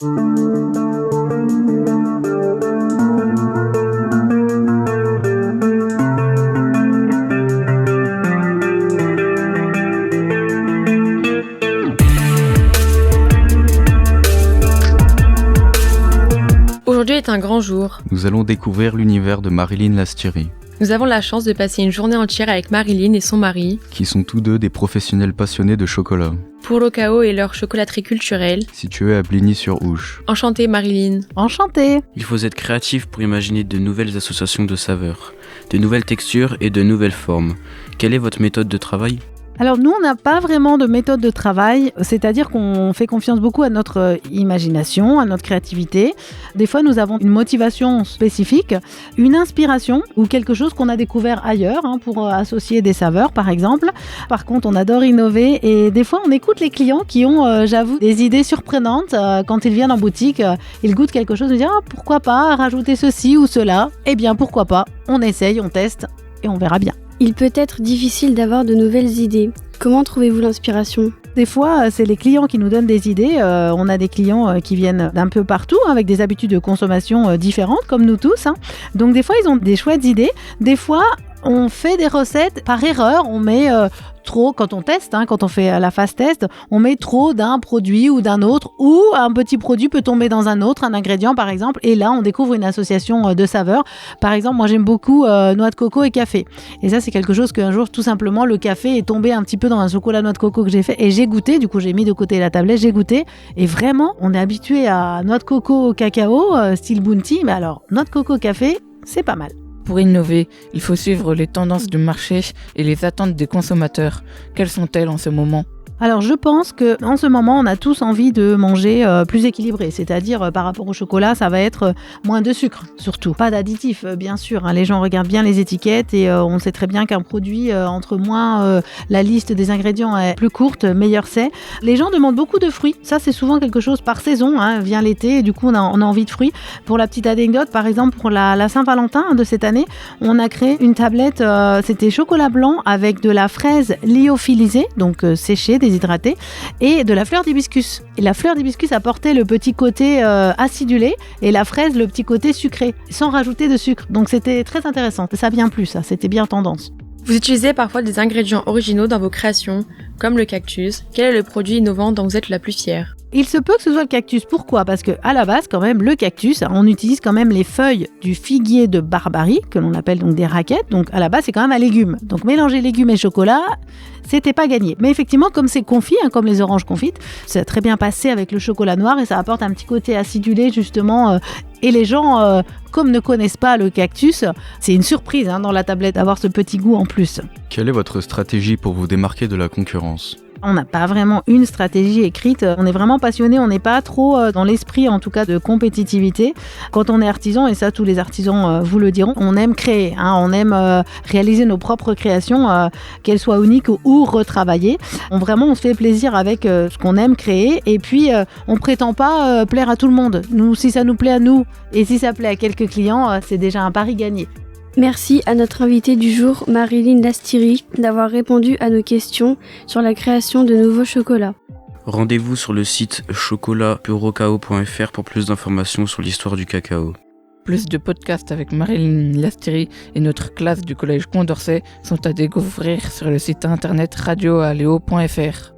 Aujourd'hui est un grand jour. Nous allons découvrir l'univers de Marilyn Lastiri, Nous avons la chance de passer une journée entière avec Marilyn et son mari, qui sont tous deux des professionnels passionnés de chocolat, pour Rokao et leur chocolaterie culturelle. située à Bligny-sur-Ouche. Enchantée Marilyn. Enchantée. Il faut être créatif pour imaginer de nouvelles associations de saveurs, de nouvelles textures et de nouvelles formes. Quelle est votre méthode de travail ? Alors nous, on n'a pas vraiment de méthode de travail, c'est-à-dire qu'on fait confiance beaucoup à notre imagination, à notre créativité. Des fois, nous avons une motivation spécifique, une inspiration ou quelque chose qu'on a découvert ailleurs pour associer des saveurs, par exemple. Par contre, on adore innover et des fois, on écoute les clients qui ont, j'avoue, des idées surprenantes. Quand ils viennent en boutique, ils goûtent quelque chose, ils disent « pourquoi pas rajouter ceci ou cela ?» Eh bien, pourquoi pas ? On essaye, on teste et on verra bien. Il peut être difficile d'avoir de nouvelles idées. Comment trouvez-vous l'inspiration ? Des fois, c'est les clients qui nous donnent des idées. On a des clients qui viennent d'un peu partout, avec des habitudes de consommation différentes, comme nous tous. Donc des fois, ils ont des chouettes idées. Des fois, on fait des recettes par erreur. On met trop, quand on teste, quand on fait la phase test, on met trop d'un produit ou d'un autre, ou un petit produit peut tomber dans un autre, un ingrédient par exemple, et là on découvre une association de saveurs. Par exemple, moi j'aime beaucoup noix de coco et café. Et ça c'est quelque chose qu'un jour tout simplement le café est tombé un petit peu dans un chocolat noix de coco que j'ai fait et j'ai goûté, du coup j'ai mis de côté la tablette, j'ai goûté et vraiment on est habitué à noix de coco au cacao, style Bounty, mais alors noix de coco café, c'est pas mal. Pour innover, il faut suivre les tendances du marché et les attentes des consommateurs. Quelles sont-elles en ce moment ? Alors je pense qu'en ce moment, on a tous envie de manger plus équilibré, c'est-à-dire par rapport au chocolat, ça va être moins de sucre surtout. Pas d'additifs, bien sûr, les gens regardent bien les étiquettes et on sait très bien qu'un produit, entre moins la liste des ingrédients est plus courte, meilleur c'est. Les gens demandent beaucoup de fruits, ça c'est souvent quelque chose par saison, vient l'été et du coup on a envie de fruits. Pour la petite anecdote, par exemple pour la Saint-Valentin de cette année, on a créé une tablette, c'était chocolat blanc avec de la fraise lyophilisée, donc séchée, déshydratée, et de la fleur d'hibiscus. Et la fleur d'hibiscus apportait le petit côté acidulé et la fraise le petit côté sucré, sans rajouter de sucre. Donc c'était très intéressant. Ça vient plus, ça. C'était bien tendance. Vous utilisez parfois des ingrédients originaux dans vos créations, comme le cactus. Quel est le produit innovant dont vous êtes la plus fière ? Il se peut que ce soit le cactus. Pourquoi ? Parce que à la base, quand même, le cactus, on utilise quand même les feuilles du figuier de Barbarie, que l'on appelle donc des raquettes. Donc à la base, c'est quand même un légume. Donc mélanger légumes et chocolat, c'était pas gagné. Mais effectivement, comme c'est confit, comme les oranges confites, ça a très bien passé avec le chocolat noir et ça apporte un petit côté acidulé justement. Et les gens, comme ne connaissent pas le cactus, c'est une surprise dans la tablette d'avoir ce petit goût en plus. Quelle est votre stratégie pour vous démarquer de la concurrence ? On n'a pas vraiment une stratégie écrite. On est vraiment passionné, on n'est pas trop dans l'esprit en tout cas de compétitivité. Quand on est artisan, et ça tous les artisans vous le diront, on aime créer, on aime réaliser nos propres créations, qu'elles soient uniques ou retravaillées. On se fait plaisir avec ce qu'on aime créer et puis on prétend pas plaire à tout le monde. Nous, si ça nous plaît à nous et si ça plaît à quelques clients, c'est déjà un pari gagné. Merci à notre invitée du jour, Marilyn Lastiri, d'avoir répondu à nos questions sur la création de nouveaux chocolats. Rendez-vous sur le site chocolat-rokao.fr pour plus d'informations sur l'histoire du cacao. Plus de podcasts avec Marilyn Lastiri et notre classe du collège Condorcet sont à découvrir sur le site internet radioaleo.fr.